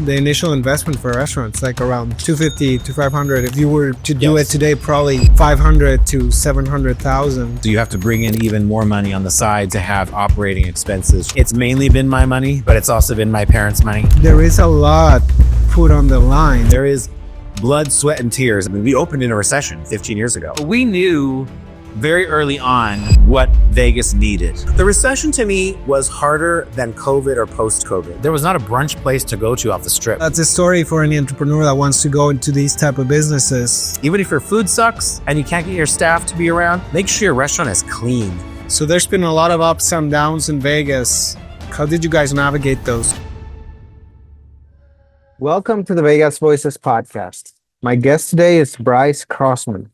the initial investment for restaurants, like around 250 to 500. If you were to do it today, probably 500 to 700,000. So you have to bring in even more money on the side to have operating expenses. It's mainly been my money, but it's also been my parents' money. There is a lot put on the line. There is blood, sweat, and tears. I mean, we opened in a recession 15 years ago. We knew very early on what Vegas needed. The recession to me was harder than COVID or post-COVID. There was not a brunch place to go to off the strip. That's a story for any entrepreneur that wants to go into these type of businesses. Even if your food sucks and you can't get your staff to be around, make sure your restaurant is clean. So there's been a lot of ups and downs in Vegas. How did you guys navigate those? Welcome to the Vegas Voices podcast. My guest today is Bryce Crossman,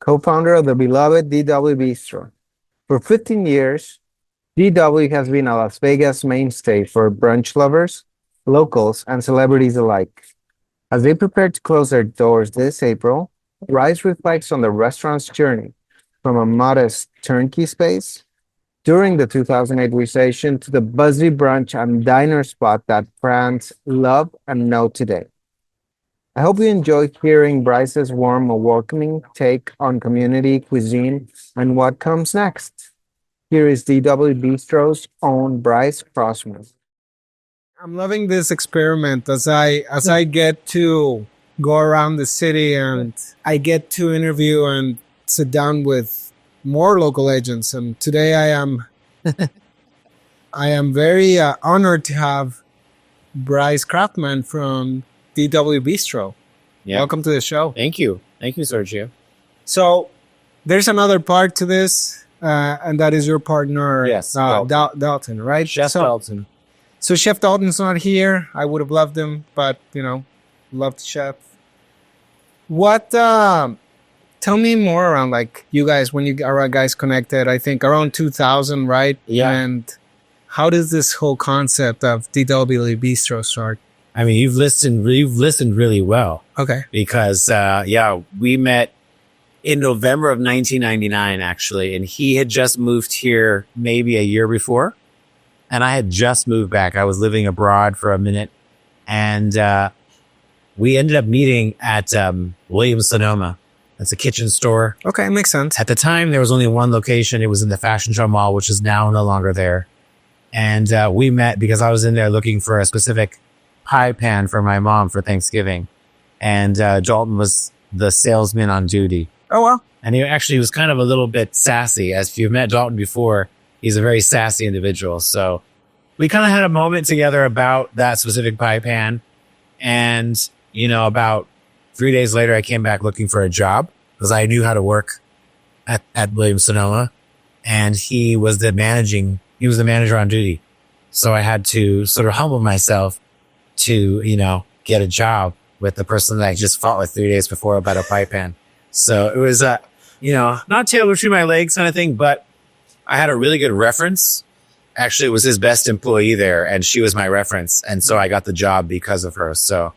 co-founder of the beloved DW Bistro. For 15 years, DW has been a Las Vegas mainstay for brunch lovers, locals, and celebrities alike. As they prepare to close their doors this April, Bryce reflects on the restaurant's journey from a modest turnkey space during the 2008 recession to the buzzy brunch and diner spot that fans love and know today. I hope you enjoy hearing Bryce's warm, welcoming take on community, cuisine, and what comes next. Here is DW Bistro's own Bryce Crossman. I'm loving this experiment as I get to go around the city and I get to interview and sit down with more local agents. And today I am very honored to have Bryce Crossman from DW Bistro. Yeah. Welcome to the show. Thank you. Thank you, Sergio. So there's another part to this, and that is your partner, yes, Dalton, right? Chef Dalton. So Chef Dalton's not here. I would have loved him, but, loved Chef. What, tell me more around, like, you guys, when you are guys connected, I think around 2000, right? Yeah. And how does this whole concept of DW Bistro start? I mean, you've listened really well. Okay. Because, we met in November of 1999, actually, and he had just moved here maybe a year before, and I had just moved back. I was living abroad for a minute, and we ended up meeting at Williams-Sonoma. That's a kitchen store. Okay, makes sense. At the time, there was only one location. It was in the Fashion Show Mall, which is now no longer there. And we met because I was in there looking for a specific pie pan for my mom for Thanksgiving. And Dalton was the salesman on duty. Oh, wow. And he was kind of a little bit sassy. As if you've met Dalton before, he's a very sassy individual. So we kind of had a moment together about that specific pie pan. And, about 3 days later, I came back looking for a job because I knew how to work at Williams-Sonoma. And he was the manager on duty. So I had to sort of humble myself to, get a job with the person that I just fought with 3 days before about a pie pan. So it was, not tail between my legs kind of thing, but I had a really good reference. Actually, it was his best employee there, and she was my reference. And so I got the job because of her. So,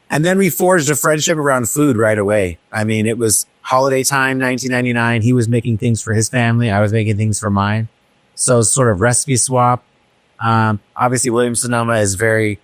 and then we forged a friendship around food right away. I mean, it was holiday time, 1999. He was making things for his family. I was making things for mine. So sort of recipe swap. Obviously, Williams-Sonoma is very,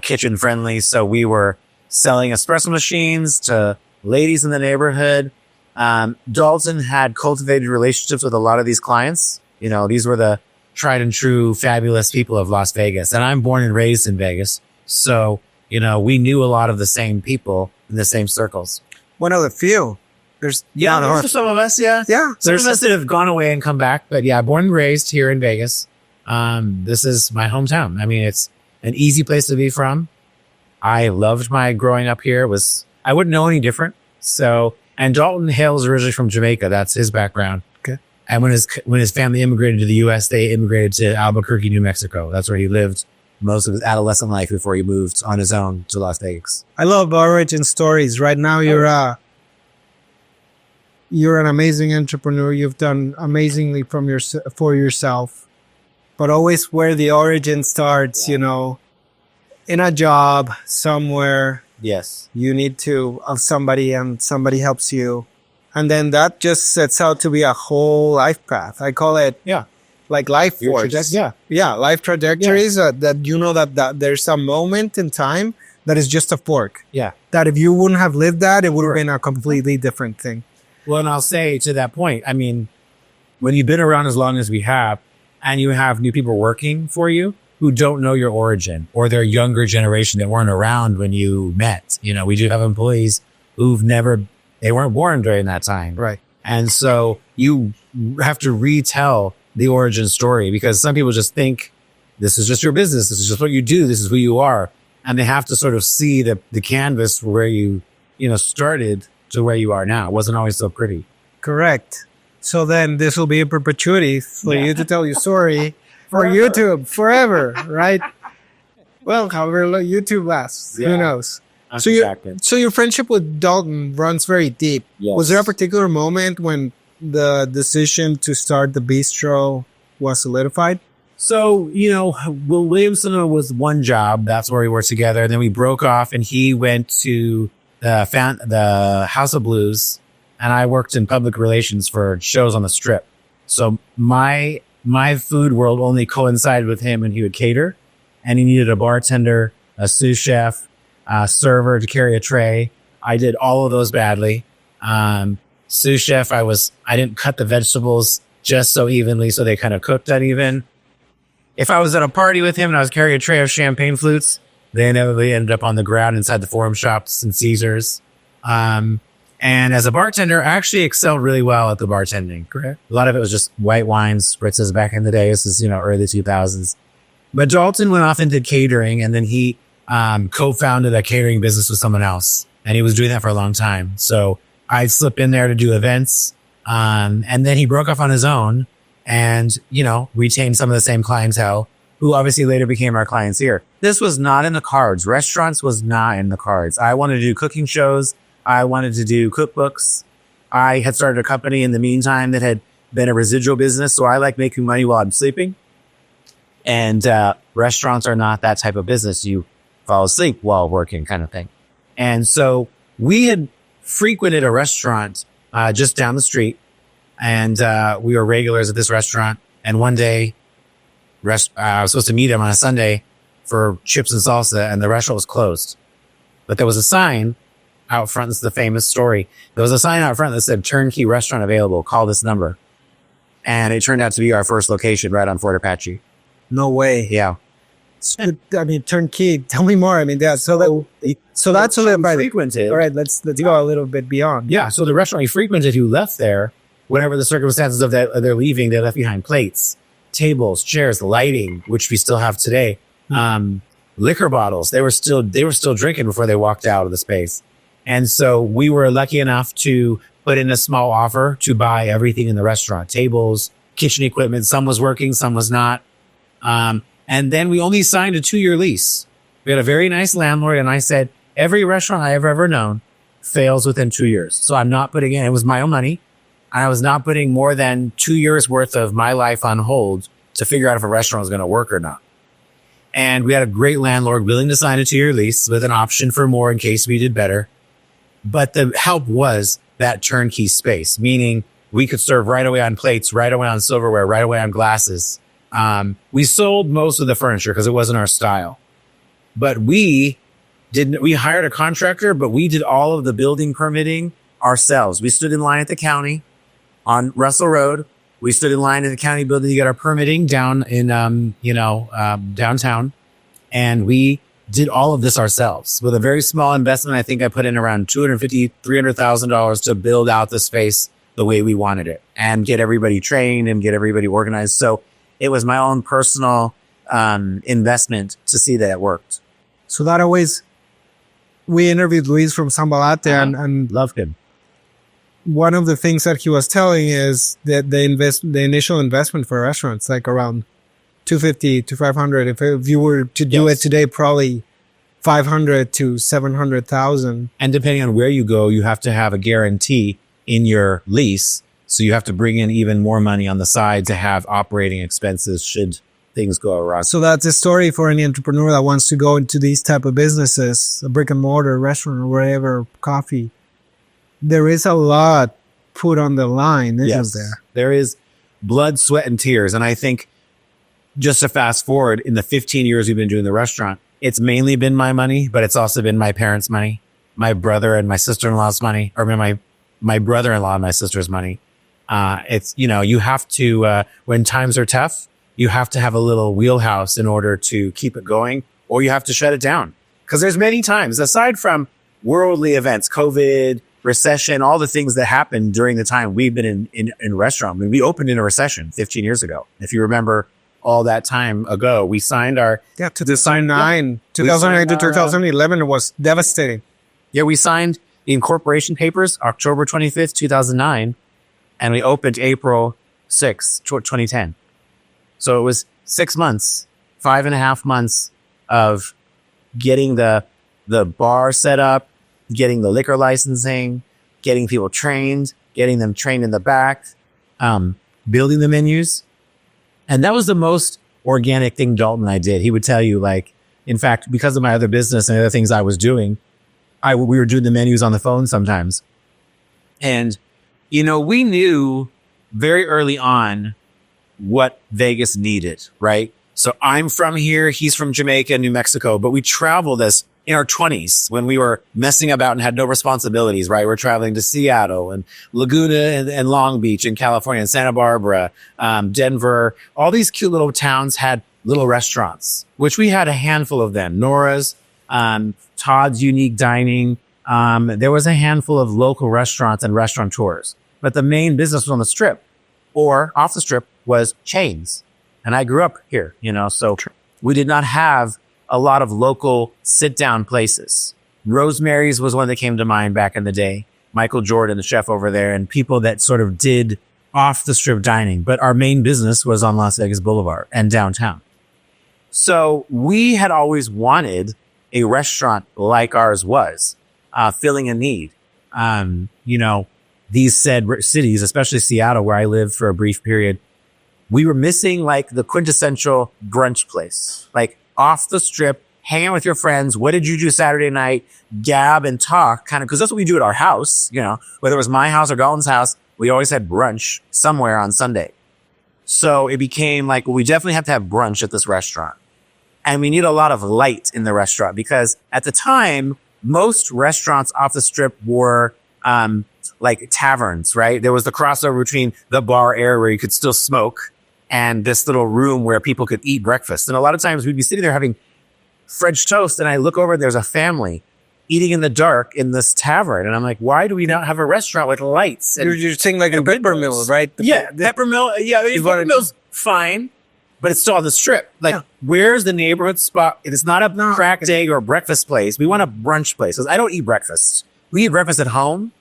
kitchen friendly. So we were selling espresso machines to ladies in the neighborhood. Dalton had cultivated relationships with a lot of these clients. These were the tried and true fabulous people of Las Vegas. And I'm born and raised in Vegas. So, we knew a lot of the same people in the same circles. One of the few. There's some of us, yeah. Yeah. Some of us that have gone away and come back. But yeah, born and raised here in Vegas. This is my hometown. I mean, it's an easy place to be from. I loved my growing up here. I wouldn't know any different. So, and Dalton hails originally from Jamaica. That's his background. Okay. And when his family immigrated to the U.S., they immigrated to Albuquerque, New Mexico. That's where he lived most of his adolescent life before he moved on his own to Las Vegas. I love origin stories. Right now, you're an amazing entrepreneur. You've done amazingly for yourself, but always where the origin starts, in a job somewhere. Yes. You need to of somebody and somebody helps you. And then that just sets out to be a whole life path. I call it like life Your force. yeah. Life trajectories that you know that there's a moment in time that is just a fork. Yeah. That if you wouldn't have lived that, it would have been a completely different thing. Well, and I'll say to that point, I mean, when you've been around as long as we have, and you have new people working for you who don't know your origin, or their younger generation that weren't around when you met, you know, we do have employees they weren't born during that time. Right. And so you have to retell the origin story, because some people just think this is just your business. This is just what you do. This is who you are. And they have to sort of see the canvas where you started to where you are now. It wasn't always so pretty. Correct. So then this will be in perpetuity for you to tell your story for YouTube forever, right? Well, however long YouTube lasts, who knows? So your friendship with Dalton runs very deep. Yes. Was there a particular moment when the decision to start the bistro was solidified? So, Will Williamson was one job. That's where we were together. And then we broke off, and he went to the House of Blues, and I worked in public relations for shows on the Strip. So my food world only coincided with him when he would cater, and he needed a bartender, a sous chef, a server to carry a tray. I did all of those badly. Sous chef, I didn't cut the vegetables just so evenly, so they kind of cooked uneven. If I was at a party with him and I was carrying a tray of champagne flutes, they inevitably ended up on the ground inside the Forum Shops and Caesars. And as a bartender, I actually excelled really well at the bartending. Correct. A lot of it was just white wines, spritzes back in the day. This is, early 2000s. But Dalton went off and did catering, and then he co-founded a catering business with someone else. And he was doing that for a long time. So I slipped in there to do events. And then he broke off on his own and, retained some of the same clientele who obviously later became our clients here. This was not in the cards. Restaurants was not in the cards. I wanted to do cooking shows. I wanted to do cookbooks. I had started a company in the meantime that had been a residual business. So I like making money while I'm sleeping. And restaurants are not that type of business. You fall asleep while working kind of thing. And so we had frequented a restaurant just down the street. And we were regulars at this restaurant. And one day, I was supposed to meet him on a Sunday for chips and salsa, and the restaurant was closed. But there was a sign out front. This is the famous story. There was a sign out front that said, "Turnkey restaurant available. Call this number." And it turned out to be our first location right on Fort Apache. No way. Yeah. So, turnkey. Tell me more. That's that's a little bit frequented. All right, let's go a little bit beyond. Yeah. So the restaurant he frequented, who left there, whatever the circumstances of their leaving, they left behind plates, tables, chairs, lighting, which we still have today. Liquor bottles. They were still drinking before they walked out of the space. And so we were lucky enough to put in a small offer to buy everything in the restaurant, tables, kitchen equipment. Some was working, some was not. And then we only signed a 2-year lease. We had a very nice landlord, and I said, every restaurant I have ever known fails within 2 years. So I'm not putting in, it was my own money. I was not putting more than 2 years worth of my life on hold to figure out if a restaurant was going to work or not. And we had a great landlord willing to sign a 2-year lease with an option for more in case we did better. But the help was that turnkey space, meaning we could serve right away on plates, right away on silverware, right away on glasses. We sold most of the furniture because it wasn't our style. But we hired a contractor, but we did all of the building permitting ourselves. We stood in line at the county on Russell Road. We stood in line at the county building to get our permitting down in, downtown. And we did all of this ourselves with a very small investment. I think I put in around $250,000, $300,000 to build out the space the way we wanted it and get everybody trained and get everybody organized. So it was my own personal investment to see that it worked. So that always, we interviewed Luis from Sambalate and loved him. One of the things that he was telling is that the initial investment for restaurants, like around 250 to 500. If you were to do it today, probably 500 to 700,000. And depending on where you go, you have to have a guarantee in your lease. So you have to bring in even more money on the side to have operating expenses should things go awry. So that's a story for any entrepreneur that wants to go into these type of businesses, a brick and mortar restaurant or wherever, coffee. There is a lot put on the line, isn't there? There is. blood, sweat, and tears. And I think just to fast forward, in the 15 years we've been doing the restaurant, it's mainly been my money, but it's also been my parents' money, my brother and my sister-in-law's money, or my brother-in-law and my sister's money. It's, you have to, when times are tough, you have to have a little wheelhouse in order to keep it going, or you have to shut it down. Because there's many times, aside from worldly events, COVID, recession, all the things that happened during the time we've been in restaurant. I mean, we opened in a recession 15 years ago. If you remember all that time ago, we signed our... 2009 to 2011 was devastating. Yeah, we signed the incorporation papers October 25th, 2009, and we opened April 6th, 2010. So it was 6 months, 5.5 months of getting the bar set up, getting the liquor licensing, getting people trained, getting them trained in the back, building the menus. And that was the most organic thing Dalton and I did. He would tell you, like, in fact, because of my other business and other things I was doing, we were doing the menus on the phone sometimes. And, we knew very early on what Vegas needed, right? So I'm from here. He's from Jamaica, New Mexico, but we traveled as in our 20s when we were messing about and had no responsibilities, right? We're traveling to Seattle and Laguna and Long Beach in California and Santa Barbara, Denver. All these cute little towns had little restaurants, which we had a handful of them. Nora's, Todd's Unique Dining. There was a handful of local restaurants and restaurateurs, but the main business was on the strip or off the strip was chains. And I grew up here, so we did not have a lot of local sit-down places. Rosemary's was one that came to mind back in the day. Michael Jordan, the chef over there, and people that sort of did off-the-strip dining. But our main business was on Las Vegas Boulevard and downtown. So we had always wanted a restaurant like ours was, filling a need. These said cities, especially Seattle, where I lived for a brief period, we were missing like the quintessential brunch place, like off the strip, hang out with your friends. What did you do Saturday night? Gab and talk, kind of, because that's what we do at our house. Whether it was my house or Dalton's house, we always had brunch somewhere on Sunday. So it became like, well, we definitely have to have brunch at this restaurant. And we need a lot of light in the restaurant because at the time, most restaurants off the strip were like taverns, right? There was the crossover between the bar area where you could still smoke and this little room where people could eat breakfast. And a lot of times we'd be sitting there having French toast and I look over, there's a family eating in the dark in this tavern. And I'm like, why do we not have a restaurant with lights? And You're saying like a peppermill, right? Peppermill. Yeah, peppermill's fine, but it's still on the strip. Like, where's the neighborhood spot? It is not a crack egg or breakfast place. We want a brunch place. Because I don't eat breakfast. We eat breakfast at home.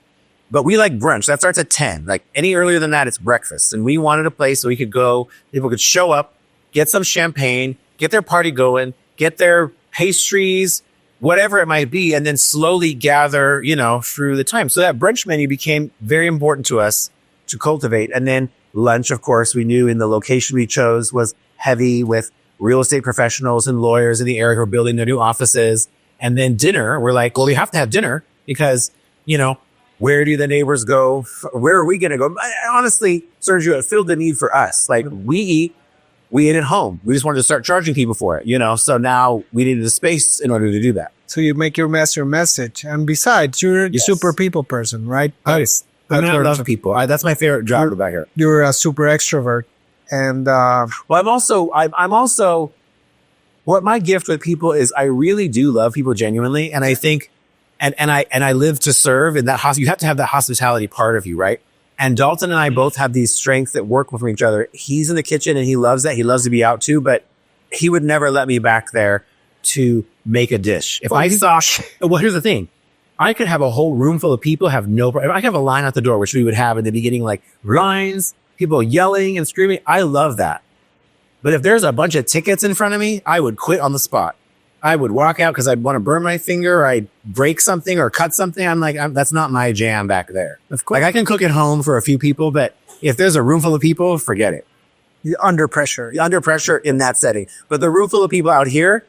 But we like brunch. That starts at 10. Like any earlier than that, it's breakfast. And we wanted a place so we could go, people could show up, get some champagne, get their party going, get their pastries, whatever it might be, and then slowly gather, through the time. So that brunch menu became very important to us to cultivate. And then lunch, of course, we knew in the location we chose was heavy with real estate professionals and lawyers in the area who are building their new offices. And then dinner, we're like, well, we have to have dinner because, where do the neighbors go? Where are we going to go? Honestly, Sergio, it filled the need for us. Like we ate at home. We just wanted to start charging people for it, So now we needed a space in order to do that. So you make your message. And besides, you're a super people person, right? I love people. That's my favorite job about here. You're a super extrovert. And, well, I'm also, what my gift with people is I really do love people genuinely. And I think, and I live to serve in that you have to have that hospitality part of you, right? And Dalton and I both have these strengths that work with each other. He's in the kitchen and he loves that. He loves to be out too, but he would never let me back there to make a dish. If I saw, well, here's the thing. I could have a whole room full of people, have no problem. I could have a line at the door, which we would have in the beginning, like lines, people yelling and screaming. I love that. But if there's a bunch of tickets in front of me, I would quit on the spot. I would walk out because I'd want to burn my finger or I'd break something or cut something. I'm like, that's not my jam back there. Of course. Like I can cook at home for a few people, but if there's a room full of people, forget it. You're under pressure in that setting. But the room full of people out here,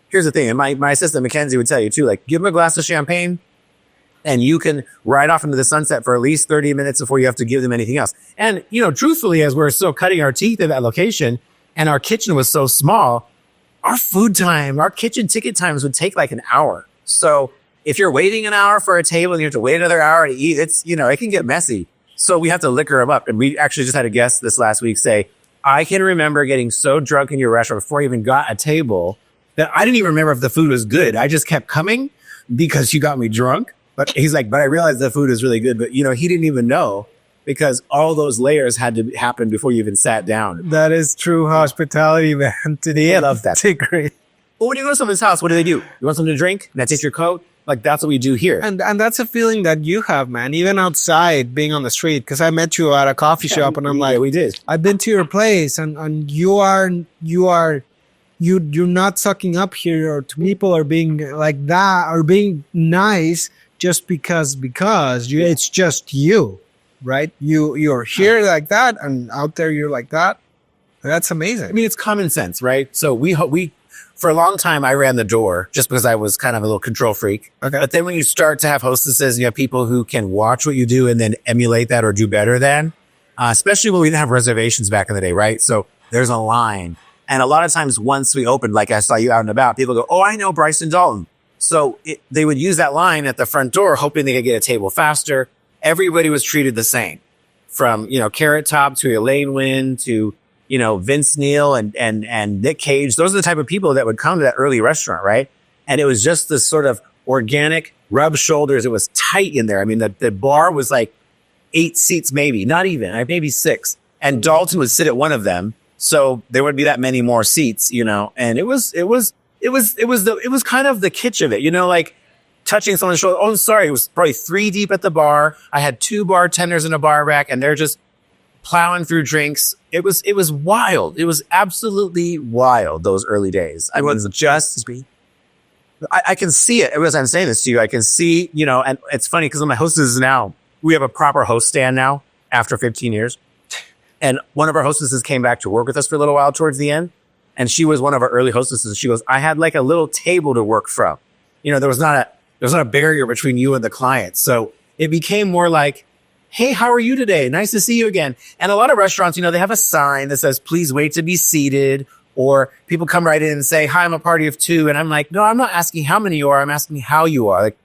here's the thing. And my assistant, Mackenzie, would tell you too, like give them a glass of champagne and you can ride off into the sunset for at least 30 minutes before you have to give them anything else. And, truthfully, as we're still cutting our teeth at that location and our kitchen was so small, our kitchen ticket times would take like an hour. So if you're waiting an hour for a table and you have to wait another hour to eat, it's, it can get messy. So we have to liquor them up. And we actually just had a guest this last week say, I can remember getting so drunk in your restaurant before I even got a table that I didn't even remember if the food was good. I just kept coming because you got me drunk. But he's like, but I realized the food is really good. But, he didn't even know because all those layers had to happen before you even sat down. That is true hospitality, man. I love that. It's great. Well, when you go to someone's house, what do? You want something to drink? And that's just your coat? Like, that's what we do here. And that's a feeling that you have, man, even outside being on the street. Because I met you at a coffee shop and I'm like, we did. I've been to your place and you're not sucking up here or to people or being like that or being nice just because it's just you, right? You're here like that and out there you're like that. That's amazing. I mean, it's common sense, right? So we for a long time, I ran the door just because I was kind of a little control freak. Okay. But then when you start to have hostesses, you have people who can watch what you do and then emulate that or do better than, especially when we didn't have reservations back in the day, right? So there's a line. And a lot of times once we opened, like I saw you out and about, people go, oh, I know Bryce and Dalton. So they would use that line at the front door, hoping they could get a table faster. Everybody was treated the same from, Carrot Top to Elaine Wynn to, Vince Neil and Nick Cage. Those are the type of people that would come to that early restaurant, right? And it was just this sort of organic rub shoulders. It was tight in there. I mean, the bar was like 8 seats, maybe, not even, maybe 6. And Dalton would sit at one of them. So there would be that many more seats, and it was kind of the kitsch of it, like touching someone's shoulder. Oh, I'm sorry. It was probably 3 deep at the bar. I had 2 bartenders in a bar rack and they're just plowing through drinks. It was wild. It was absolutely wild. Those early days. I was just, I can see it. As I'm saying this to you, I can see, and it's funny because my hostesses now, we have a proper host stand now after 15 years. And one of our hostesses came back to work with us for a little while towards the end. And she was one of our early hostesses. She goes, I had like a little table to work from. There was not a barrier between you and the client. So it became more like, hey, how are you today? Nice to see you again. And a lot of restaurants, they have a sign that says, please wait to be seated. Or people come right in and say, hi, I'm a party of 2. And I'm like, no, I'm not asking how many you are. I'm asking how you are. Like,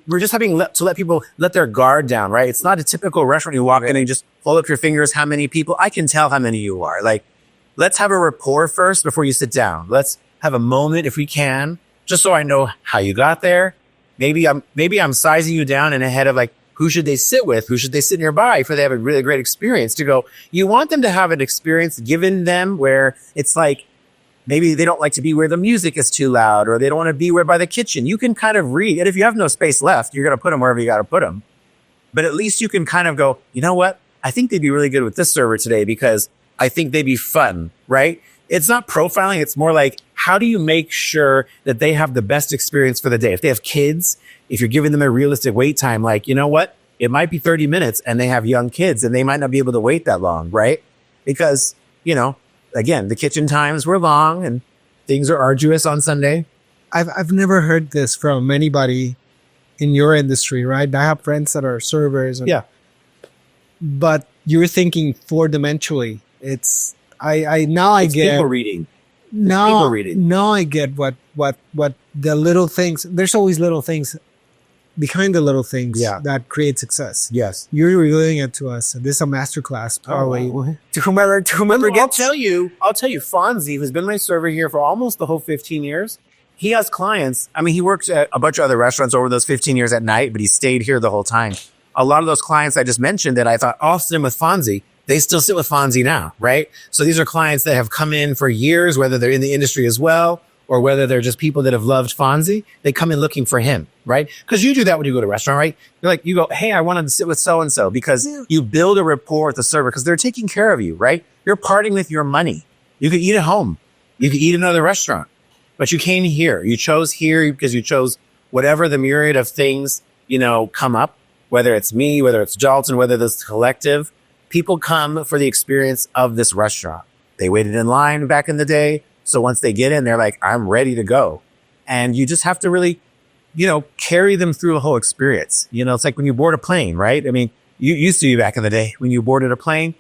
we're just having to let people let their guard down, right? It's not a typical restaurant. You walk in and you just hold up your fingers. How many people? I can tell how many you are. Like, let's have a rapport first before you sit down. Let's have a moment if we can, just so I know how you got there. Maybe I'm sizing you down in ahead of like, who should they sit with? Who should they sit nearby for they have a really great experience to go? You want them to have an experience given them where it's like, maybe they don't like to be where the music is too loud or they don't want to be where by the kitchen. You can kind of read. And if you have no space left, you're going to put them wherever you got to put them. But at least you can kind of go, you know what? I think they'd be really good with this server today because I think they'd be fun, right? It's not profiling. It's more like, how do you make sure that they have the best experience for the day? If they have kids, if you're giving them a realistic wait time, like, you know what? It might be 30 minutes and they have young kids and they might not be able to wait that long, right? Because, again, the kitchen times were long and things are arduous on Sunday. I've never heard this from anybody in your industry, right? I have friends that are servers. Yeah. But you're thinking 4-dimensionally. It's I get people reading. Now I get what the little things. There's always little things behind the little things that create success. Yes. You're revealing it to us. This is a masterclass, probably. To whomever gets. I'll tell you, Fonzie, who's been my server here for almost the whole 15 years, he has clients. I mean, he worked at a bunch of other restaurants over those 15 years at night, but he stayed here the whole time. A lot of those clients I just mentioned that I thought, I'll sit with Fonzie, they still sit with Fonzie now, right? So these are clients that have come in for years, whether they're in the industry as well, or whether they're just people that have loved Fonzie, they come in looking for him, right? Because you do that when you go to a restaurant, right? You go, hey, I wanted to sit with so-and-so because you build a rapport with the server because they're taking care of you, right? You're parting with your money. You could eat at home. You could eat in another restaurant, but you came here. You chose here because you chose whatever the myriad of things, come up, whether it's me, whether it's Dalton, whether this collective. People come for the experience of this restaurant. They waited in line back in the day. So once they get in, they're like, I'm ready to go. And you just have to really carry them through the whole experience. It's like when you board a plane, right? I mean, you used to be back in the day when you boarded a plane,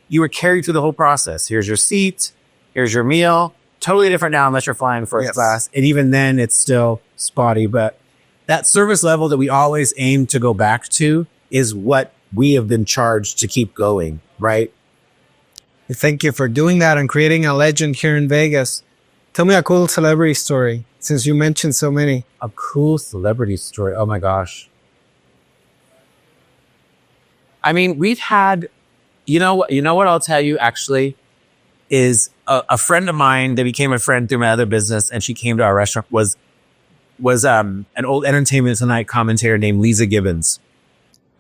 you were carried through the whole process. Here's your seat. Here's your meal. Totally different now unless you're flying first class. And even then it's still spotty, but that service level that we always aim to go back to is what we have been charged to keep going, right? Thank you for doing that and creating a legend here in Vegas. Tell me a cool celebrity story, since you mentioned so many. A cool celebrity story. Oh my gosh. I mean, we've had, you know what I'll tell you actually is a friend of mine that became a friend through my other business, and she came to our restaurant was an old Entertainment Tonight commentator named Lisa Gibbons.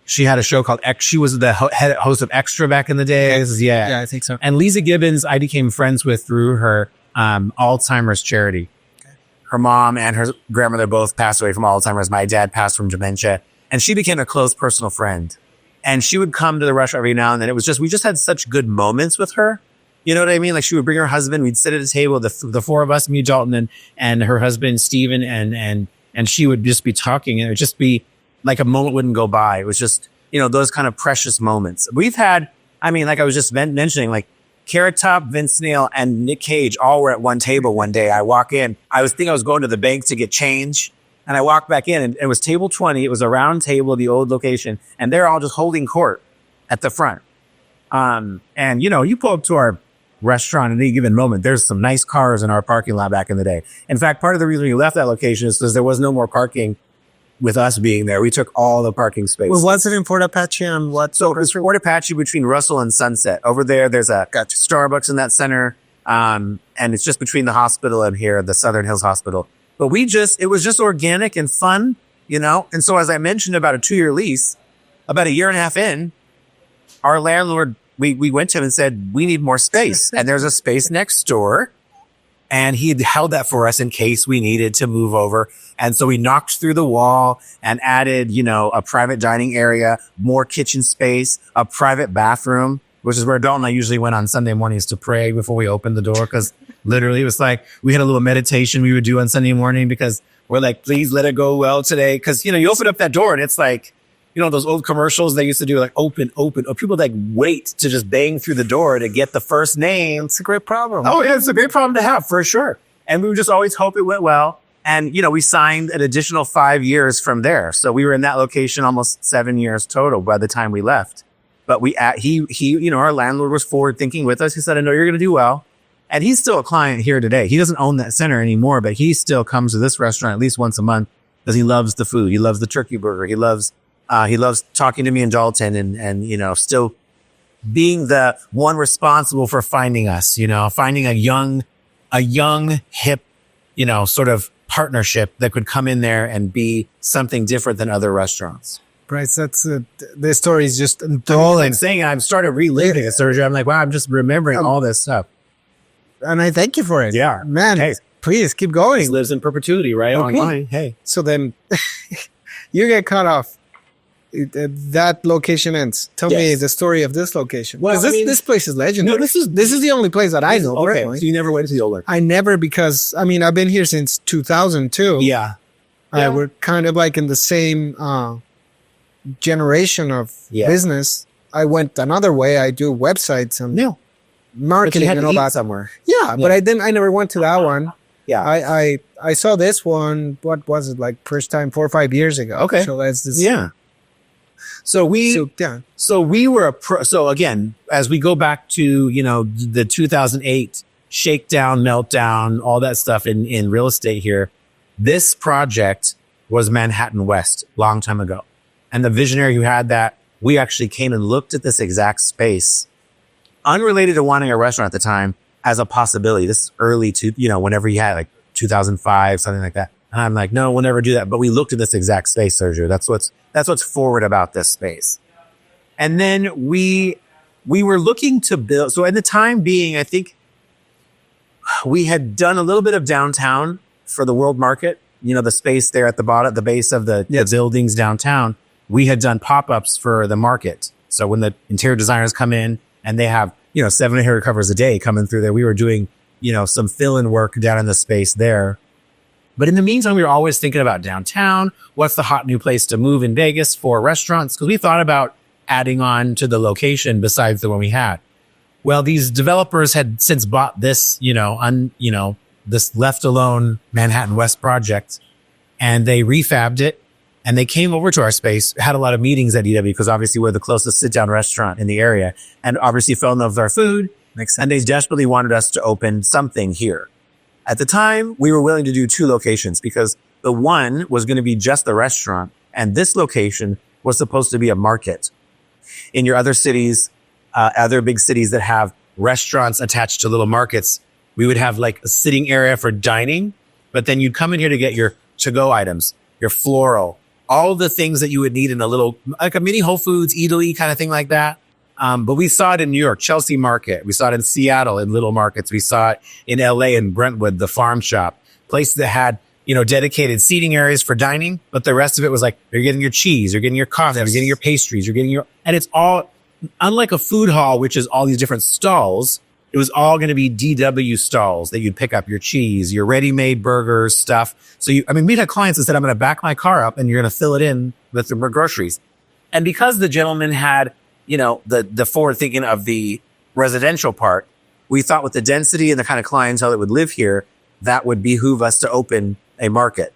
She had a show called X. She was the head host of Extra back in the days. Yeah, I think so. And Lisa Gibbons, I became friends with through her Alzheimer's charity. Okay. Her mom and her grandmother both passed away from Alzheimer's. My dad passed from dementia. And she became a close personal friend. And she would come to the restaurant every now and then. It was just, we just had such good moments with her. You know what I mean? Like she would bring her husband. We'd sit at a table, the four of us, me, Dalton, and her husband, Steven, and she would just be talking, and it would just be like a moment wouldn't go by. It was just, those kind of precious moments. We've had, like I was just mentioning, like Carrot Top, Vince Neil, and Nick Cage all were at one table one day. I walk in. I was going to the bank to get change. And I walked back in, and it was table 20. It was a round table, the old location. And they're all just holding court at the front. And you pull up to our restaurant at any given moment, there's some nice cars in our parking lot back in the day. In fact, part of the reason we left that location is because there was no more parking with us being there. We took all the parking space. Well, was it in Fort Apache and what? So it's Fort Apache between Russell and Sunset. Over there's a Starbucks in that center. And it's just between the hospital and here, the Southern Hills Hospital. But it was just organic and fun, And so as I mentioned about a 2-year lease, about a year and a half in, our landlord, we went to him and said, we need more space. And there's a space next door. And he had held that for us in case we needed to move over. And so we knocked through the wall and added, a private dining area, more kitchen space, a private bathroom, which is where Dalton and I usually went on Sunday mornings to pray before we opened the door. Cause literally it was like, we had a little meditation we would do on Sunday morning because we're like, please let it go well today. Cause, you open up that door and it's like, those old commercials they used to do, like open. People like wait to just bang through the door to get the first name. It's a great problem. Oh, yeah, it's a great problem to have for sure. And we would just always hope it went well. And, we signed an additional 5 years from there. So we were in that location almost 7 years total by the time we left. But our landlord was forward thinking with us. He said, I know you're going to do well. And he's still a client here today. He doesn't own that center anymore, but he still comes to this restaurant at least once a month because he loves the food. He loves the turkey burger. He loves talking to me and Dalton and still being the one responsible for finding us, finding a young, hip, sort of partnership that could come in there and be something different than other restaurants. Bryce, that's the story is just enthralling. I'm started reliving it, Sergio. I'm like, wow, I'm just remembering all this stuff. And I thank you for it. Yeah. Man, hey, please keep going. It lives in perpetuity, right? Okay. Hey. So then you get cut off. That location ends. Tell me the story of this location. Well, this place is legendary. No, this is the only place that I know. Okay, so you never went to the old one? I never, because I've been here since 2002. Yeah. We're kind of like in the same generation of business. I went another way. I do websites and marketing and all that somewhere. Yeah, but I never went to that one. Yeah. I saw this one. What was it, like first time 4 or 5 years ago? Okay. So that's this. Yeah. So we were so again, as we go back to, the 2008 shakedown, meltdown, all that stuff in real estate here, this project was Manhattan West long time ago. And the visionary who had that, we actually came and looked at this exact space, unrelated to wanting a restaurant at the time, as a possibility. This is early to, whenever he had like 2005, something like that. And I'm like, no, we'll never do that. But we looked at this exact space, Sergio. That's what's forward about this space. And then we were looking to build. So at the time being, I think we had done a little bit of downtown for the World Market, the space there at the bottom, at the base of the buildings downtown. We had done pop-ups for the market. So when the interior designers come in and they have, 700 covers a day coming through there, we were doing, some fill-in work down in the space there. But in the meantime, we were always thinking about downtown. What's the hot new place to move in Vegas for restaurants? Because we thought about adding on to the location besides the one we had. Well, these developers had since bought this, this left alone Manhattan West project, and they refabbed it, and they came over to our space, had a lot of meetings at DW because obviously we're the closest sit down restaurant in the area, and obviously fell in love with our food. Makes sense. And they desperately wanted us to open something here. At the time, we were willing to do 2 locations because the one was going to be just the restaurant, and this location was supposed to be a market. In your other cities, other big cities that have restaurants attached to little markets, we would have like a sitting area for dining, but then you'd come in here to get your to-go items, your floral, all the things that you would need in a little, like a mini Whole Foods, Eataly kind of thing like that. But we saw it in New York, Chelsea Market. We saw it in Seattle in little markets. We saw it in LA in Brentwood, the Farm Shop, places that had, dedicated seating areas for dining. But the rest of it was like, you're getting your cheese, you're getting your coffee, you're getting your pastries, and it's all, unlike a food hall, which is all these different stalls, it was all going to be DW stalls that you'd pick up your cheese, your ready-made burgers, stuff. So we'd have clients that said, I'm going to back my car up and you're going to fill it in with the groceries. And because the gentleman had, the forward thinking of the residential part, we thought with the density and the kind of clientele that would live here, that would behoove us to open a market.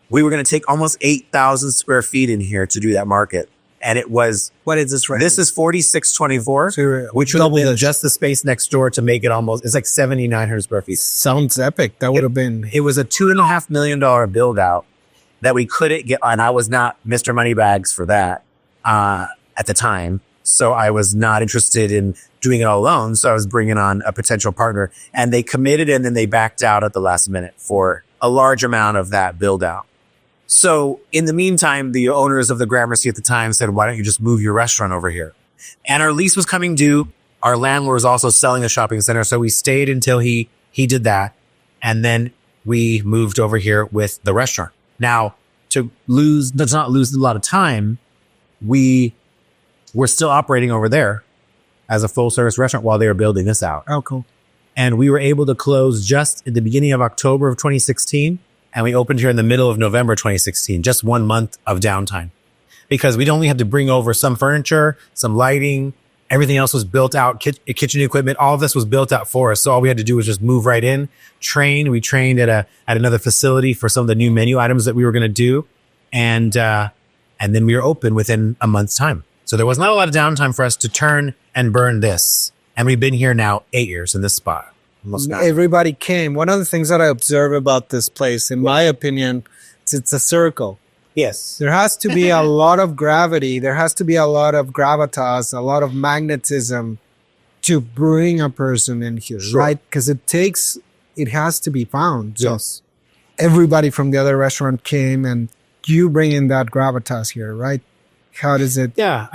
We were going to take almost 8,000 square feet in here to do that market. And it was, what is this right This is 4624, So which would have been just the space next door to make it almost, it's like 7,900 square feet. Sounds epic. That would have been. It was a $2.5 million build out that we couldn't get, and I was not Mr. Moneybags for that, at the time. So I was not interested in doing it all alone. So I was bringing on a potential partner, and they committed and then they backed out at the last minute for a large amount of that build out. So in the meantime, the owners of the Gramercy at the time said, why don't you just move your restaurant over here? And our lease was coming due. Our landlord was also selling a shopping center. So we stayed until he did that. And then we moved over here with the restaurant. Now, to not lose a lot of time, we were still operating over there as a full service restaurant while they were building this out. Oh, cool. And we were able to close just at the beginning of October of 2016. And we opened here in the middle of November 2016, just 1 month of downtime, because we'd only had to bring over some furniture, some lighting. Everything else was built out, kitchen equipment. All of this was built out for us. So all we had to do was just move right in, train. We trained at another facility for some of the new menu items that we were going to do. And then we were open within a month's time. So there was not a lot of downtime for us to turn and burn this. And we've been here now 8 years in this spot. Everybody came. One of the things that I observe about this place, in my opinion, it's a circle. Yes. There has to be a lot of gravity. There has to be a lot of gravitas, a lot of magnetism to bring a person in here, Sure. right? Because it has to be found. So Yes. everybody from the other restaurant came, and you bring in that gravitas here, right? How does it? Yeah.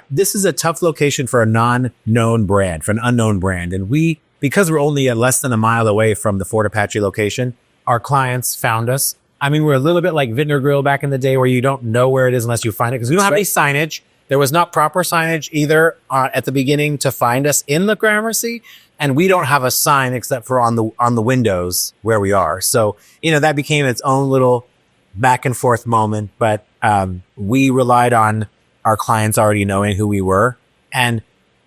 This is a tough location for a non-known brand, for an unknown brand. And because we're only less than a mile away from the Fort Apache location, our clients found us. We're a little bit like Vintner Grill back in the day, where you don't know where it is unless you find it, because we don't have any signage. There was not proper signage either at the beginning to find us in the Gramercy, and we don't have a sign except for on the windows where we are. So that became its own little back and forth moment. But we relied on our clients already knowing who we were, and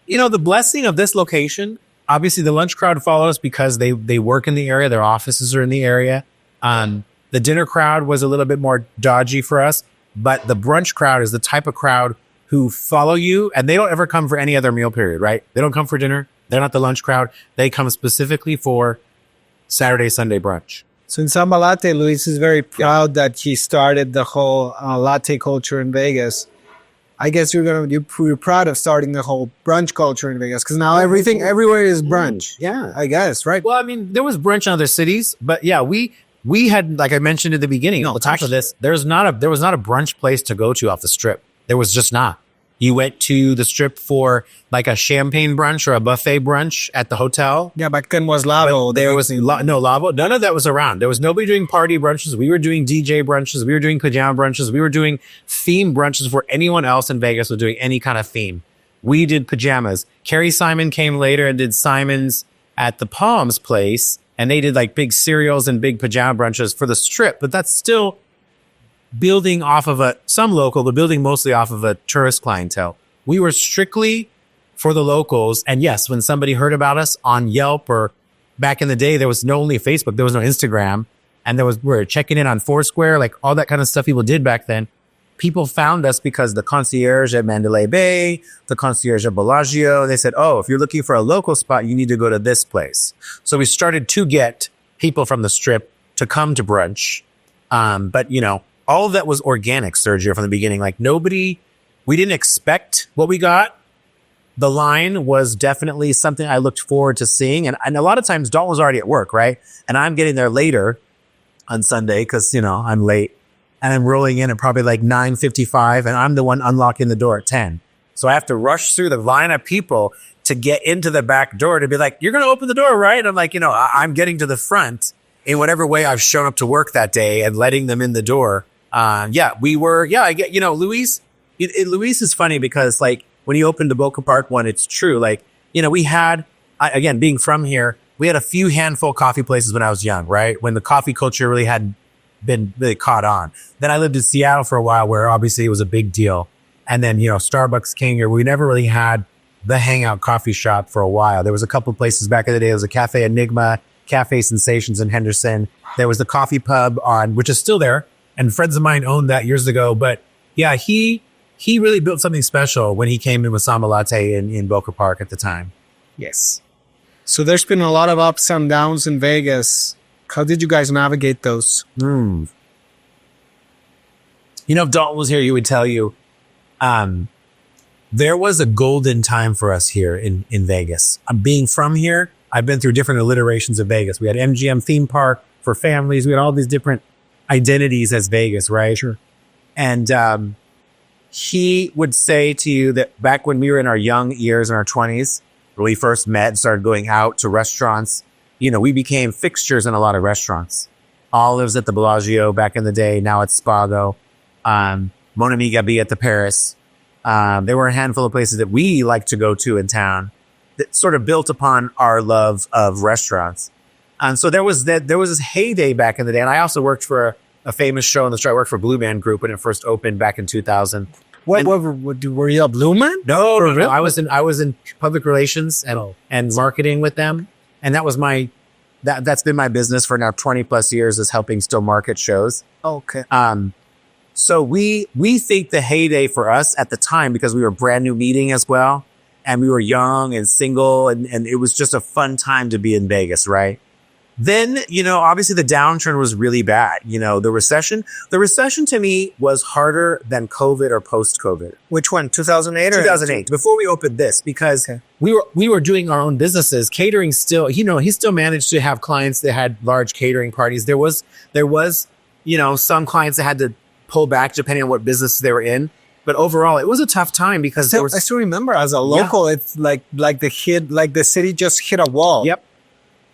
the blessing of this location. Obviously, the lunch crowd followed us because they work in the area. Their offices are in the area. The dinner crowd was a little bit more dodgy for us, but the brunch crowd is the type of crowd who follow you, and they don't ever come for any other meal period, right? They don't come for dinner. They're not the lunch crowd. They come specifically for Saturday, Sunday brunch. So in Samba Latte, Luis is very proud that he started the whole latte culture in Vegas. I guess you're proud of starting the whole brunch culture in Vegas, because now everywhere is brunch. Yeah. I guess, right? Well, there was brunch in other cities, but yeah, we had, like I mentioned at the beginning, on the top of this, there was not a brunch place to go to off the strip. There was just not. You went to the strip for like a champagne brunch or a buffet brunch at the hotel. Yeah, back then was Lavo. There was no Lavo. None of that was around. There was nobody doing party brunches. We were doing DJ brunches. We were doing pajama brunches. We were doing theme brunches before anyone else in Vegas was doing any kind of theme. We did pajamas. Carrie Simon came later and did Simon's at the Palms place and they did like big cereals and big pajama brunches for the strip, but that's still building off of some local, but building mostly off of a tourist clientele. We were strictly for the locals. And yes, when somebody heard about us on Yelp, or back in the day, there was no only Facebook, there was no Instagram, and we were checking in on Foursquare, like all that kind of stuff people did back then. People found us because the concierge at Mandalay Bay, the concierge at Bellagio, they said, oh, if you're looking for a local spot, you need to go to this place. So we started to get people from the strip to come to brunch. But all of that was organic, Sergio, from the beginning. Like we didn't expect what we got. The line was definitely something I looked forward to seeing. And a lot of times Dalton was already at work, right? And I'm getting there later on Sunday because, I'm late. And I'm rolling in at probably like 9:55, and I'm the one unlocking the door at 10. So I have to rush through the line of people to get into the back door to be like, you're going to open the door, right? And I'm like, I'm getting to the front in whatever way I've shown up to work that day and letting them in the door. I get, Luis, Luis is funny because like when he opened the Boca Park one, it's true. Like, we had, again, being from here, we had a few handful coffee places when I was young, right? When the coffee culture really had been really caught on. Then I lived in Seattle for a while where obviously it was a big deal. And then, Starbucks came here. We never really had the hangout coffee shop for a while. There was a couple places back in the day. There was a Cafe Enigma, Cafe Sensations in Henderson. There was the coffee pub which is still there. And friends of mine owned that years ago. But yeah, he really built something special when he came in with Samba Latte in Boca Park at the time. Yes. So there's been a lot of ups and downs in Vegas. How did you guys navigate those? If Dalton was here, he would tell you, there was a golden time for us here in Vegas. Being from here, I've been through different alliterations of Vegas. We had MGM theme park for families. We had all these different identities as Vegas, right? Sure. And he would say to you that back when we were in our young years, in our 20s, when we first met and started going out to restaurants, we became fixtures in a lot of restaurants. Olives at the Bellagio back in the day. Now it's Spago. Mon Ami Gabi at the Paris. There were a handful of places that we like to go to in town that sort of built upon our love of restaurants. And so there was this heyday back in the day. And I also worked for a famous show in the street. I worked for Blue Man Group when it first opened back in 2000. What were you a Blue Man? No. I was in public relations and marketing with them. And that was that's been my business for now 20 plus years, is helping still market shows. Okay. So we think the heyday for us at the time, because we were brand new meeting as well, and we were young and single, and it was just a fun time to be in Vegas, right? Then, obviously the downturn was really bad. The recession to me was harder than COVID or post-COVID. Which one? 2008 or 2008, before we opened this, because we were doing our own businesses. Catering still, he still managed to have clients that had large catering parties. There was, some clients that had to pull back depending on what business they were in. But overall, it was a tough time because I still remember as a local, it's like the city just hit a wall. Yep.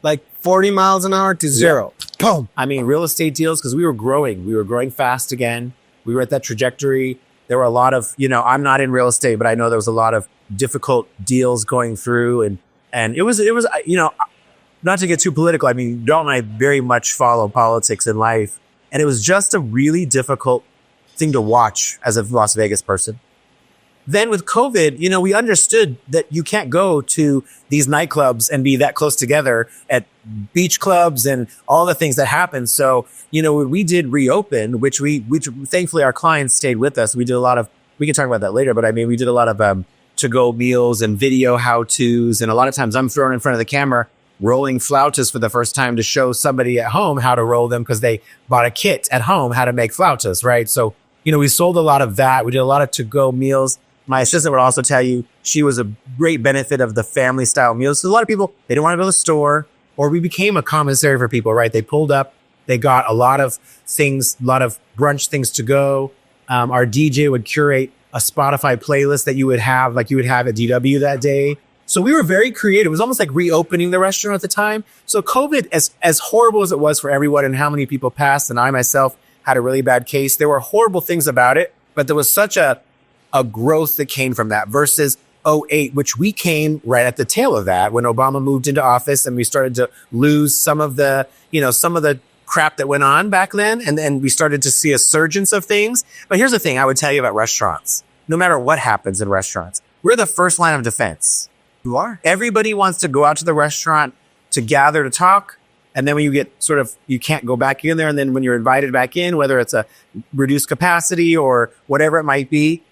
Like 40 miles an hour to zero. Yep. Boom. I mean, real estate deals, because we were growing fast again. We were at that trajectory. There were a lot of, I'm not in real estate, but I know there was a lot of difficult deals going through, and it was, not to get too political. I mean, Dalton and I very much follow politics in life, and it was just a really difficult thing to watch as a Las Vegas person. Then with COVID, we understood that you can't go to these nightclubs and be that close together at beach clubs and all the things that happen. So, when we did reopen, which thankfully our clients stayed with us. We did a lot of, we can talk about that later, but I mean, we did a lot of to-go meals and video how-tos. And a lot of times I'm thrown in front of the camera rolling flautas for the first time to show somebody at home how to roll them because they bought a kit at home how to make flautas, right? So, we sold a lot of that. We did a lot of to-go meals. My assistant would also tell you she was a great benefit of the family style meals. So a lot of people, they didn't want to go to the store, or we became a commissary for people, right? They pulled up, they got a lot of things, a lot of brunch things to go. Our DJ would curate a Spotify playlist that you would have, like you would have at DW that day. So we were very creative. It was almost like reopening the restaurant at the time. So COVID, as horrible as it was for everyone and how many people passed, and I myself had a really bad case, there were horrible things about it, but there was such a growth that came from that versus, '08, which we came right at the tail of that when Obama moved into office and we started to lose some of the crap that went on back then. And then we started to see a surgence of things. But here's the thing I would tell you about restaurants. No matter what happens in restaurants, we're the first line of defense. You are. Everybody wants to go out to the restaurant to gather to talk. And then when you get you can't go back in there. And then when you're invited back in, whether it's a reduced capacity or whatever it might be,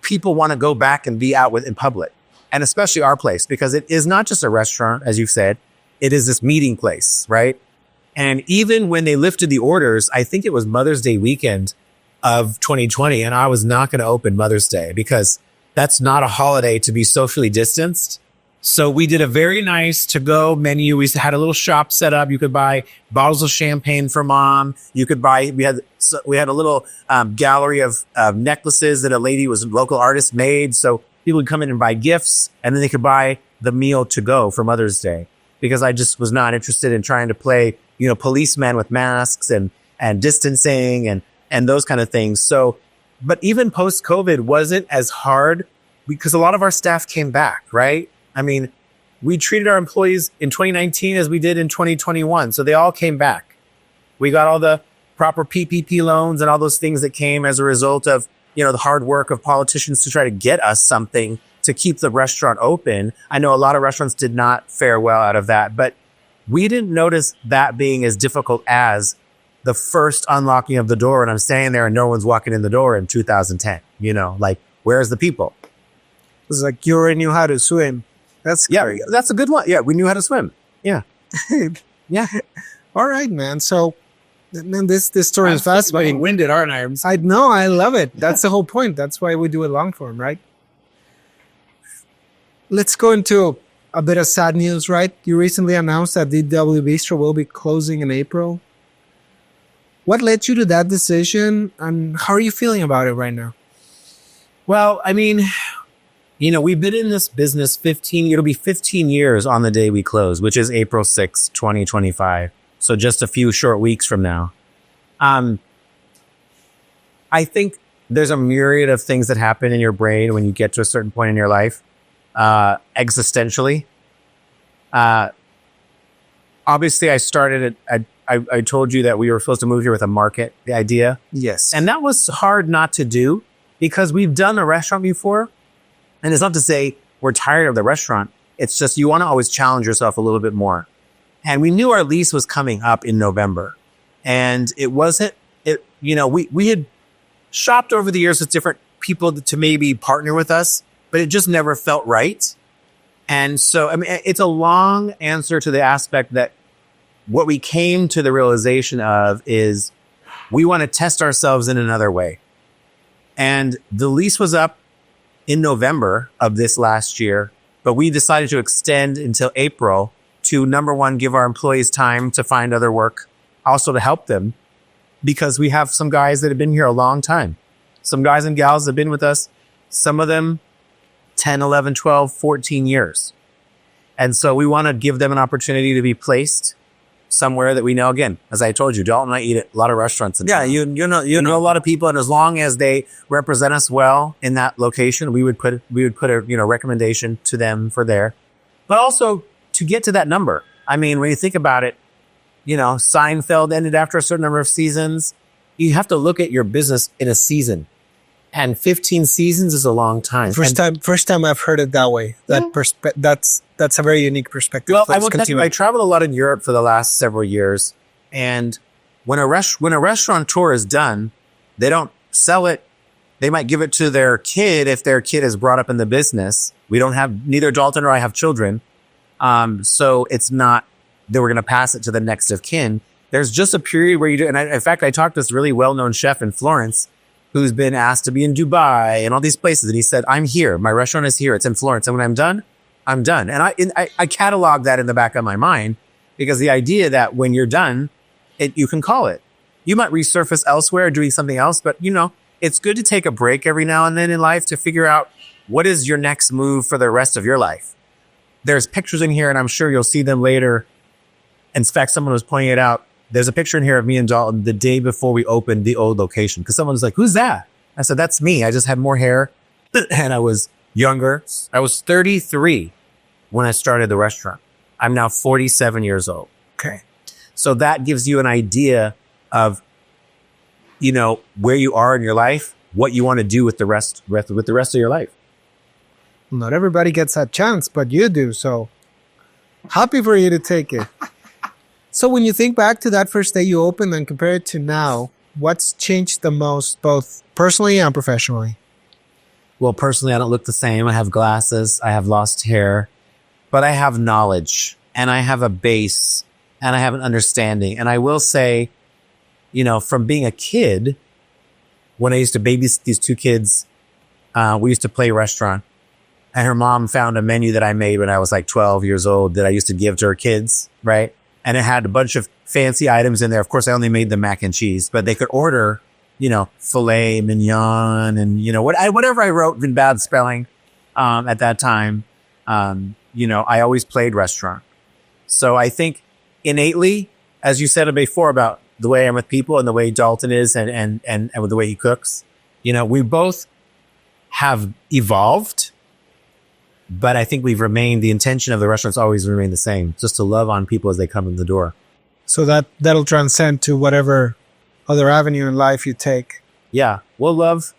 people want to go back and be out in public. And especially our place, because it is not just a restaurant, as you said, it is this meeting place, right? And even when they lifted the orders, I think it was Mother's Day weekend of 2020. And I was not going to open Mother's Day because that's not a holiday to be socially distanced. So we did a very nice to-go menu. We had a little shop set up. You could buy bottles of champagne for mom. You could buy, we had a little gallery of necklaces that a local artist made. So people would come in and buy gifts, and then they could buy the meal to go for Mother's Day, because I just was not interested in trying to play, policemen with masks and distancing and those kind of things. So, but even post-COVID wasn't as hard because a lot of our staff came back, right? I mean, we treated our employees in 2019 as we did in 2021. So they all came back. We got all the proper PPP loans and all those things that came as a result of, the hard work of politicians to try to get us something to keep the restaurant open. I know a lot of restaurants did not fare well out of that, but we didn't notice that being as difficult as the first unlocking of the door. And I'm standing there and no one's walking in the door in 2010, where's the people? It was like you already knew how to swim. That's scary. Yeah, that's a good one. Yeah, we knew how to swim. Yeah. Yeah. All right, man. So, man, this story is fascinating. Winded, aren't I? I know. I love it. That's the whole point. That's why we do it long form, right? Let's go into a bit of sad news, right? You recently announced that DW Bistro will be closing in April. What led you to that decision, and how are you feeling about it right now? Well, I mean, we've been in this business it'll be 15 years on the day we close, which is April 6th, 2025. So just a few short weeks from now. I think there's a myriad of things that happen in your brain when you get to a certain point in your life, existentially. Obviously, I started I told you that we were supposed to move here with a market, the idea. Yes. And that was hard not to do because we've done a restaurant before. And it's not to say we're tired of the restaurant. It's just you want to always challenge yourself a little bit more. And we knew our lease was coming up in November. And we had shopped over the years with different people to maybe partner with us, but it just never felt right. And so, it's a long answer to the aspect that what we came to the realization of is we want to test ourselves in another way. And the lease was up in November of this last year, but we decided to extend until April to, number one, give our employees time to find other work, also to help them, because we have some guys that have been here a long time. Some guys and gals that have been with us, some of them 10, 11, 12, 14 years. And so we want to give them an opportunity to be placed somewhere that we know. Again, as I told you, Dalton and I eat at a lot of restaurants. Yeah, you know a lot of people, and as long as they represent us well in that location, we would put a recommendation to them for there. But also to get to that number. I mean, when you think about it, Seinfeld ended after a certain number of seasons. You have to look at your business in a season, and 15 seasons is a long time. First time I've heard it that way. That's a very unique perspective. Well, I traveled a lot in Europe for the last several years, and when a restaurateur is done, they don't sell it. They might give it to their kid if their kid is brought up in the business. Neither Dalton or I have children, so it's not that we're going to pass it to the next of kin. There's just a period where you do, and in fact, I talked to this really well-known chef in Florence who's been asked to be in Dubai and all these places, and he said, "I'm here. My restaurant is here. It's in Florence, and when I'm done, I'm done." And I catalog that in the back of my mind, because the idea that when you're done, you can call it. You might resurface elsewhere doing something else, but it's good to take a break every now and then in life to figure out what is your next move for the rest of your life. There's pictures in here, and I'm sure you'll see them later. In fact, someone was pointing it out. There's a picture in here of me and Dalton the day before we opened the old location, because someone was like, "Who's that?" I said, "That's me. I just had more hair and I was younger. I was 33 when I started the restaurant. I'm now 47 years old. Okay. So that gives you an idea of, where you are in your life, what you want to do with the rest of your life. Not everybody gets that chance, but you do. So happy for you to take it. So when you think back to that first day you opened and compare it to now, what's changed the most, both personally and professionally? Well, personally, I don't look the same. I have glasses. I have lost hair, but I have knowledge and I have a base and I have an understanding. And I will say, from being a kid, when I used to babysit these two kids, we used to play restaurant. And her mom found a menu that I made when I was like 12 years old that I used to give to her kids, right? And it had a bunch of fancy items in there. Of course, I only made the mac and cheese, but they could order, filet mignon and, whatever I wrote in bad spelling at that time. I always played restaurant. So I think innately, as you said before about the way I'm with people and the way Dalton is and with the way he cooks, we both have evolved. But I think the intention of the restaurant's always remained the same, just to love on people as they come in the door. So that'll transcend to whatever other avenue in life you take. Yeah. We'll love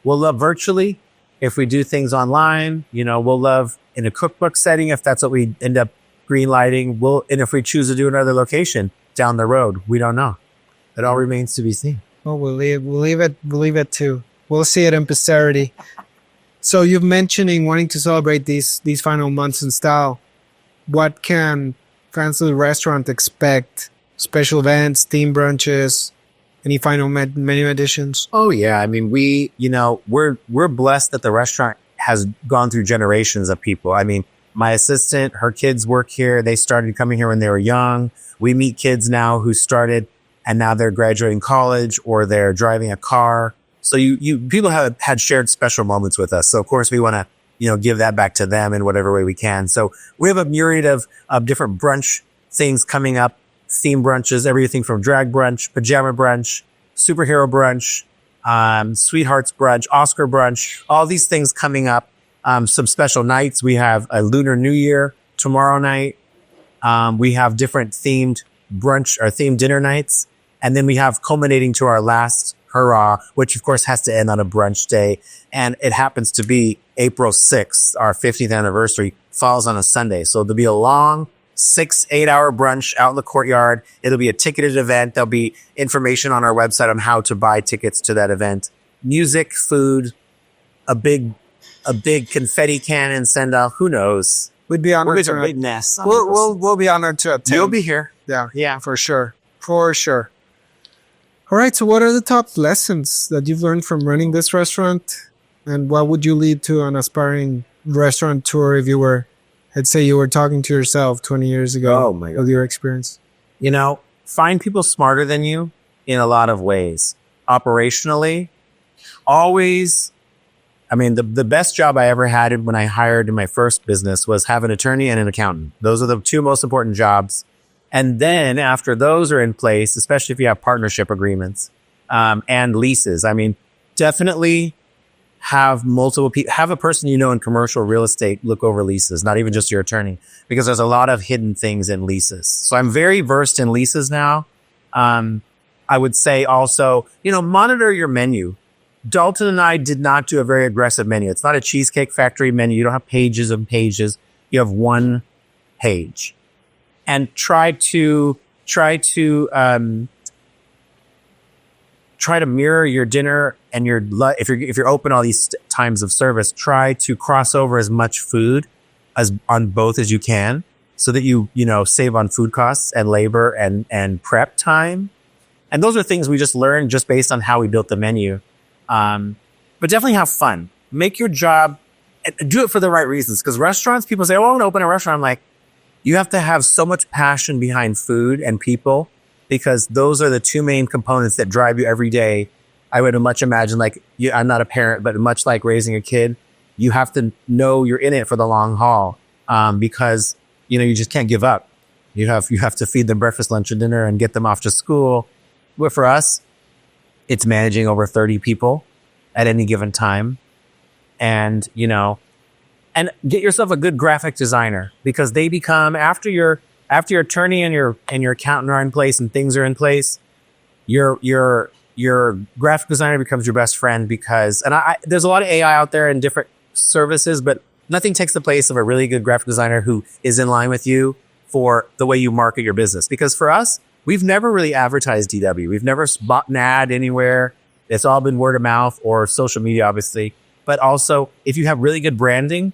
virtually if we do things online. We'll love in a cookbook setting if that's what we end up green lighting. And if we choose to do another location down the road, we don't know. It all remains to be seen. Well, we'll leave it to. We'll see it in posterity. So you've mentioning wanting to celebrate these final months in style. What can fans of the restaurant expect? Special events, team brunches, any final menu additions? Oh yeah, I mean we're blessed that the restaurant has gone through generations of people. I mean, my assistant, her kids work here. They started coming here when they were young. We meet kids now who started and now they're graduating college or they're driving a car. So people have had shared special moments with us. So of course we want to, give that back to them in whatever way we can. So we have a myriad of different brunch things coming up, theme brunches, everything from drag brunch, pajama brunch, superhero brunch, sweethearts brunch, Oscar brunch, all these things coming up. Some special nights. We have a Lunar New Year tomorrow night. We have different themed brunch or themed dinner nights. And then we have culminating to our last hurrah, which of course has to end on a brunch day. And it happens to be April 6th, our 50th anniversary, falls on a Sunday. So there'll be a long 6-8 hour brunch out in the courtyard. It'll be a ticketed event. There'll be information on our website on how to buy tickets to that event. Music, food, a big confetti cannon send off. Who knows? We'd be honored to big mess. We'll be honored to attend. You'll be here. Yeah, for sure. All right, so what are the top lessons that you've learned from running this restaurant? And what would you lead to an aspiring restaurateur if you were, let's say you were talking to yourself 20 years ago with your experience? Find people smarter than you in a lot of ways. Operationally, always, the best job I ever had when I hired in my first business was have an attorney and an accountant. Those are the two most important jobs. And then after those are in place, especially if you have partnership agreements, and leases, definitely have multiple people, have a person, in commercial real estate look over leases, not even just your attorney, because there's a lot of hidden things in leases. So I'm very versed in leases now. I would say also, monitor your menu. Dalton and I did not do a very aggressive menu. It's not a Cheesecake Factory menu. You don't have pages and pages. You have one page. And try to mirror your dinner and if you're open all these times of service, try to cross over as much food as on both as you can, so that you save on food costs and labor and prep time. And those are things we just learned just based on how we built the menu. But definitely have fun. Make your job, do it for the right reasons. Because restaurants, people say, "Oh, I want to open a restaurant." I'm like, you have to have so much passion behind food and people, because those are the two main components that drive you every day. I would much imagine, I'm not a parent, but much like raising a kid, you have to know you're in it for the long haul, because, you just can't give up. You have to feed them breakfast, lunch, and dinner and get them off to school. But for us, it's managing over 30 people at any given time. and, and get yourself a good graphic designer, because they become, after your attorney and your accountant are in place and things are in place, your graphic designer becomes your best friend, because, and there's a lot of AI out there in different services, but nothing takes the place of a really good graphic designer who is in line with you for the way you market your business. Because for us, we've never really advertised DW. We've never bought an ad anywhere. It's all been word of mouth or social media, obviously. But also, if you have really good branding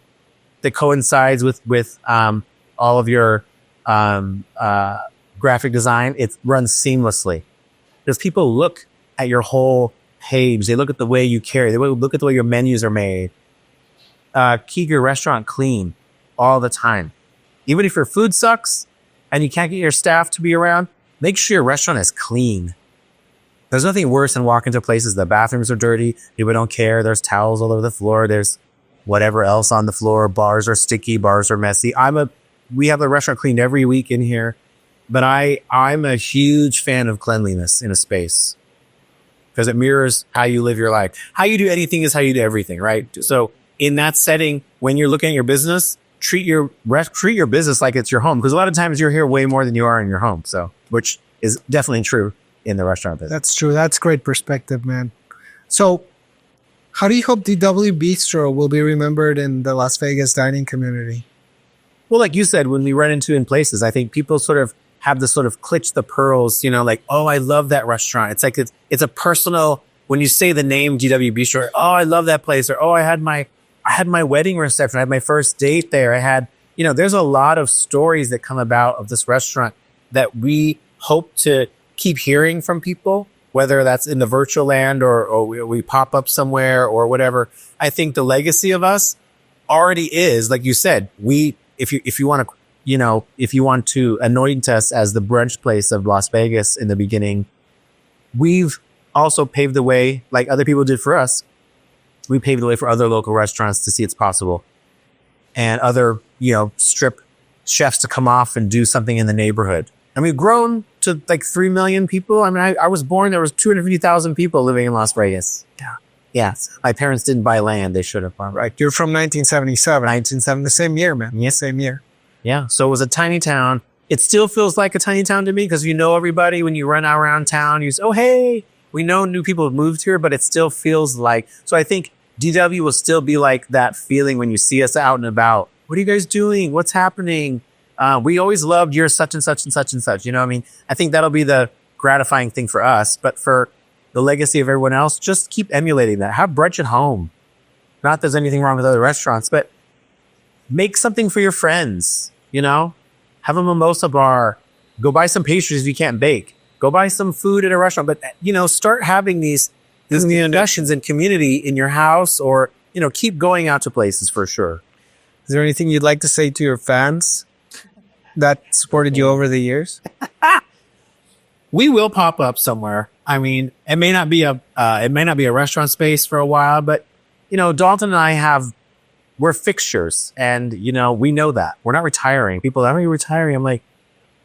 that coincides with all of your graphic design, it runs seamlessly. Because people look at your whole page. They look at the way you carry. They look at the way your menus are made. Keep your restaurant clean all the time. Even if your food sucks and you can't get your staff to be around, make sure your restaurant is clean. There's nothing worse than walking to places, the bathrooms are dirty, people don't care, there's towels all over the floor, there's whatever else on the floor, bars are sticky, bars are messy. We have the restaurant cleaned every week in here, but I'm a huge fan of cleanliness in a space, because it mirrors how you live your life. How you do anything is how you do everything, right? So in that setting, when you're looking at your business, treat your business like it's your home, because a lot of times you're here way more than you are in your home. So, which is definitely true in the restaurant business. That's true. That's great perspective, man. So how do you hope DW Bistro will be remembered in the Las Vegas dining community? Well, like you said, when we run into in places, I think people sort of have this sort of clutch the pearls, like, oh, I love that restaurant. It's like, it's a personal, when you say the name DW Bistro, oh, I love that place. Or, oh, I had my wedding reception. I had my first date there. I had, there's a lot of stories that come about of this restaurant that we hope to keep hearing from people, whether that's in the virtual land or we pop up somewhere or whatever. I think the legacy of us already is, like you said, if you want to anoint us as the brunch place of Las Vegas in the beginning, we've also paved the way, like other people did for us. We paved the way for other local restaurants to see it's possible, and other, strip chefs to come off and do something in the neighborhood. And we've grown to like 3 million people. I mean, I was born, there was 250,000 people living in Las Vegas. Yeah. Yes. My parents didn't buy land. They should have. Right. You're from 1977. 1970, the same year, man. Yes. Same year. Yeah. So it was a tiny town. It still feels like a tiny town to me, because you know everybody when you run around town. You say, oh, hey, we know new people have moved here, but it still feels like, so I think DW will still be like that feeling when you see us out and about. What are you guys doing? What's happening? We always loved your such and such and such and such. I think that'll be the gratifying thing for us, but for the legacy of everyone else, just keep emulating that. Have brunch at home. Not that there's anything wrong with other restaurants, but make something for your friends, have a mimosa bar, go buy some pastries if you can't bake, go buy some food at a restaurant, but, start having these discussions in community in your house, or, keep going out to places for sure. Is there anything you'd like to say to your fans that supported you over the years? We will pop up somewhere. I mean, it may not be a restaurant space for a while, but, Dalton and I we're fixtures, and, we know that. We're not retiring. People, are you retiring? I'm like,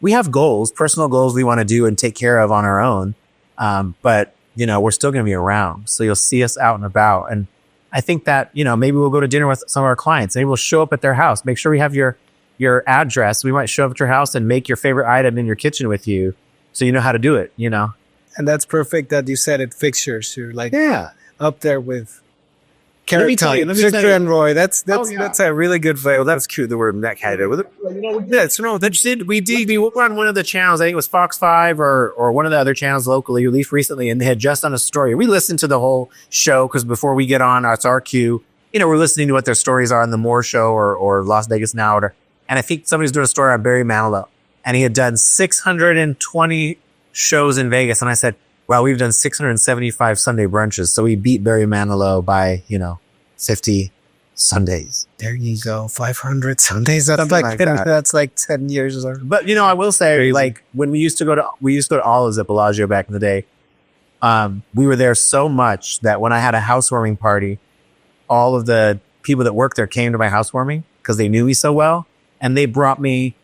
we have goals, personal goals we want to do and take care of on our own. But, we're still going to be around. So you'll see us out and about. And I think that, maybe we'll go to dinner with some of our clients. Maybe we'll show up at their house. Make sure we have your address. We might show up at your house and make your favorite item in your kitchen with you, so you know how to do it, And that's perfect that you said it, fixtures. You're like, up there with Let me tell you, Victor and Roy. That's a really good flavor. That's cute. The word that kind of with it. We were on one of the channels. I think it was Fox 5 or one of the other channels locally, at least recently, and they had just done a story. We listened to the whole show, because before we get on, it's our cue. We're listening to what their stories are on the Moore Show or Las Vegas Now. And I think somebody's doing a story on Barry Manilow, and he had done 620 shows in Vegas. And I said, well, we've done 675 Sunday brunches. So we beat Barry Manilow by, 50 Sundays. There you go. 500 Sundays. That's like 10 years or so. But, I will say, like, when we used to go to Olives at Bellagio back in the day, we were there so much that when I had a housewarming party, all of the people that worked there came to my housewarming because they knew me so well. And they brought me,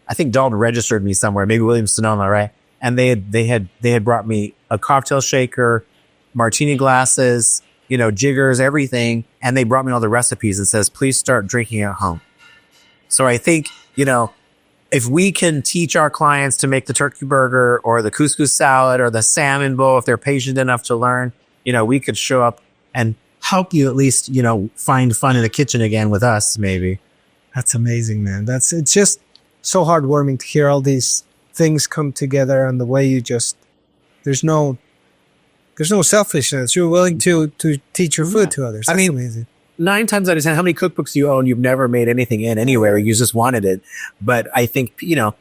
I think Dalton registered me somewhere, maybe Williams Sonoma, right? And they had brought me a cocktail shaker, martini glasses, jiggers, everything. And they brought me all the recipes and says, please start drinking at home. So I think, if we can teach our clients to make the turkey burger or the couscous salad or the salmon bowl, if they're patient enough to learn, we could show up and help you at least, find fun in the kitchen again with us, maybe. That's amazing, man. It's just so heartwarming to hear all these things come together and the way you just, there's no selfishness. You're willing to teach your food to others. That's amazing. 9 times out of 10, how many cookbooks do you own you've never made anything in anywhere? You just wanted it. But I think,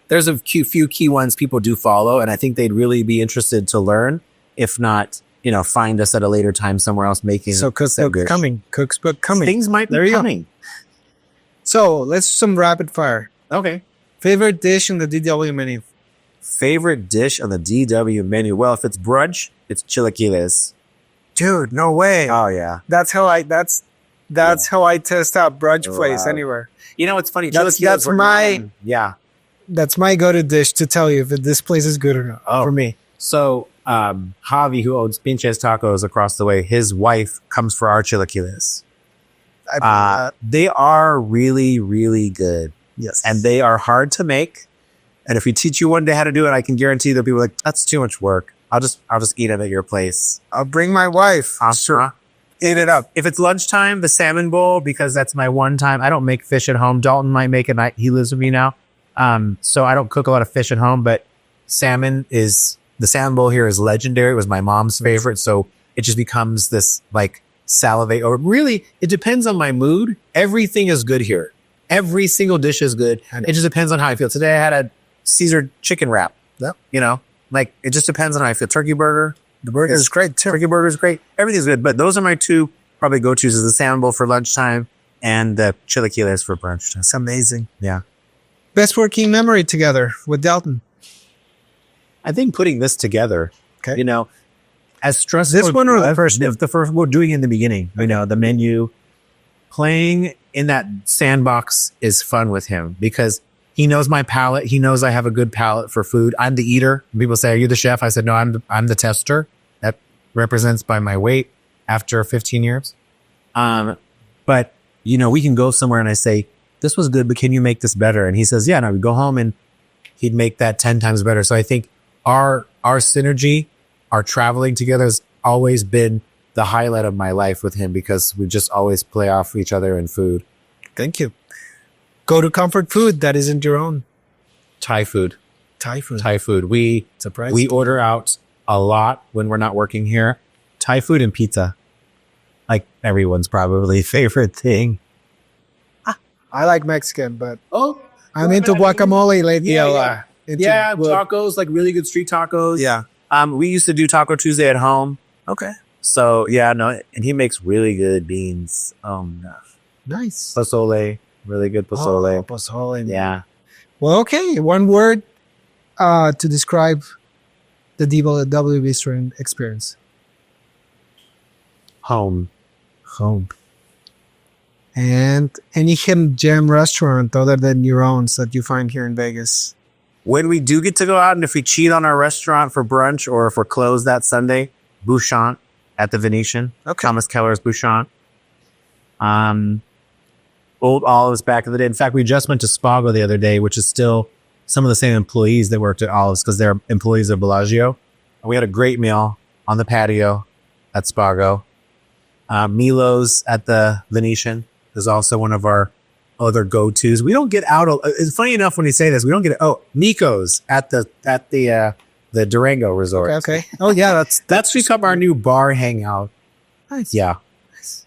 there's a few key ones people do follow, and I think they'd really be interested to learn. If not, find us at a later time somewhere else making. So cookbook coming. Things might be coming. So let's do some rapid fire. Okay. Favorite dish in the DW menu? Favorite dish on the DW menu? Well, if it's brunch, it's chilaquiles. Dude, no way. Oh yeah. That's how I test out brunch place anywhere. It's funny. That's my go-to dish to tell you if this place is good or not for me. So, Javi, who owns Pinches Tacos across the way, his wife comes for our chilaquiles. They are really, really good. Yes. And they are hard to make. And if we teach you one day how to do it, I can guarantee there'll be like, that's too much work. I'll just eat them at your place. I'll bring my wife. Sure. Eat it up. If it's lunchtime, the salmon bowl, because that's my one time. I don't make fish at home. Dalton might make it. He lives with me now. So I don't cook a lot of fish at home, but the salmon bowl here is legendary. It was my mom's favorite. So it just becomes this like salivate, or really, it depends on my mood. Everything is good here. Every single dish is good. It just depends on how I feel. Today I had a Caesar chicken wrap. Yep. It just depends on how I feel. Turkey burger. The burger is great too. Turkey burger is great. Everything's good. But those are my 2 probably go-tos, is the salmon bowl for lunchtime and the chilaquiles for brunch. That's amazing. Yeah. Best working memory together with Dalton? I think putting this together, okay. As stressful. This one or the first? The first we're doing in the beginning, the menu, playing in that sandbox is fun with him because he knows my palate. He knows I have a good palate for food. I'm the eater. People say, are you the chef? I said, no, I'm the tester. That represents by my weight after 15 years. But we can go somewhere and I say, this was good, but can you make this better? And he says, yeah, no, we go home and he'd make that 10 times better. So I think our synergy, our traveling together has always been the highlight of my life with him because we just always play off each other in food. Thank you. Go to comfort food that isn't your own. Thai food. We order out a lot when we're not working here. Thai food and pizza. Like everyone's probably favorite thing. I like Mexican, but I'm into guacamole lately. Tacos, like really good street tacos. Yeah. We used to do Taco Tuesday at home. Okay. So and he makes really good beans. Nice. Pozole. Really good pozole. Pozole. Yeah. Well, okay. One word to describe the DW Bistro experience. Home. And any hidden gem restaurant other than your own that you find here in Vegas? When we do get to go out and if we cheat on our restaurant for brunch or if we're closed that Sunday, Bouchant at the Venetian. Okay. Thomas Keller's Bouchant. Old Olives back in the day. In fact, we just went to Spago the other day, which is still some of the same employees that worked at Olives because they're employees of Bellagio. And we had a great meal on the patio at Spago. Milo's at the Venetian is also one of our other go-tos. We don't get out. It's funny enough when you say this, we don't get. Nico's at the Durango Resort. Okay. Oh yeah, that's become our new bar hangout. Nice. Yeah. Nice.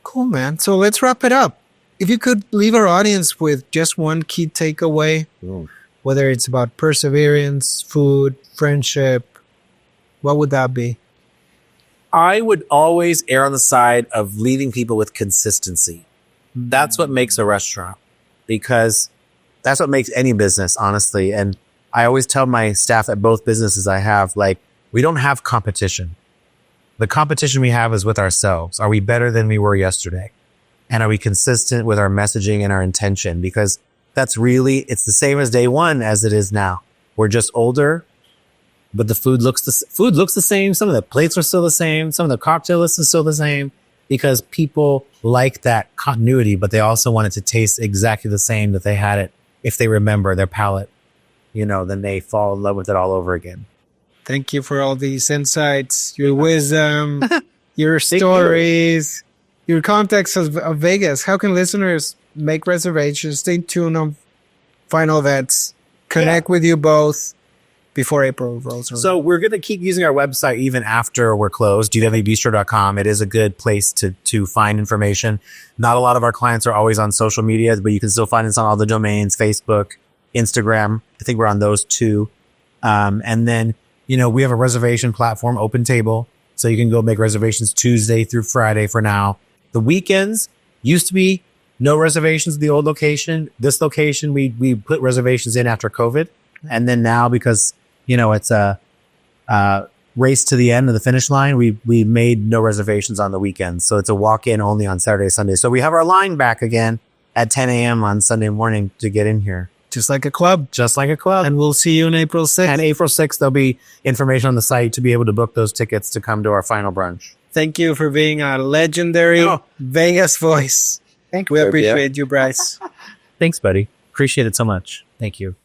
Cool, man. So let's wrap it up. If you could leave our audience with just one key takeaway, whether it's about perseverance, food, friendship, what would that be? I would always err on the side of leaving people with consistency. That's what makes a restaurant, because that's what makes any business, honestly. And I always tell my staff at both businesses I have, we don't have competition. The competition we have is with ourselves. Are we better than we were yesterday? And are we consistent with our messaging and our intention? Because it's the same as day one as it is now. We're just older. but the food looks the same. Some of the plates are still the same. Some of the cocktail list is still the same because people like that continuity, but they also want it to taste exactly the same that they had it. If they remember their palate, then they fall in love with it all over again. Thank you for all these insights, your wisdom, your stories, your context of Vegas. How can listeners make reservations? Stay tuned on final events. Connect with you both before April rolls around. So we're going to keep using our website even after we're closed, dwbistro.com. It is a good place to find information. Not a lot of our clients are always on social media, but you can still find us on all the domains, Facebook, Instagram. I think we're on those too. And then, we have a reservation platform, Open Table. So you can go make reservations Tuesday through Friday for now. The weekends used to be no reservations at the old location. This location, we put reservations in after COVID. And then now, because, it's a race to the end of the finish line, we made no reservations on the weekends. So it's a walk-in only on Saturday, Sunday. So we have our line back again at 10 a.m. on Sunday morning to get in here. Just like a club. Just like a club. And we'll see you on April 6th. And April 6th, there'll be information on the site to be able to book those tickets to come to our final brunch. Thank you for being a legendary Vegas voice. Thank you. We appreciate you, Bryce. Thanks, buddy. Appreciate it so much. Thank you.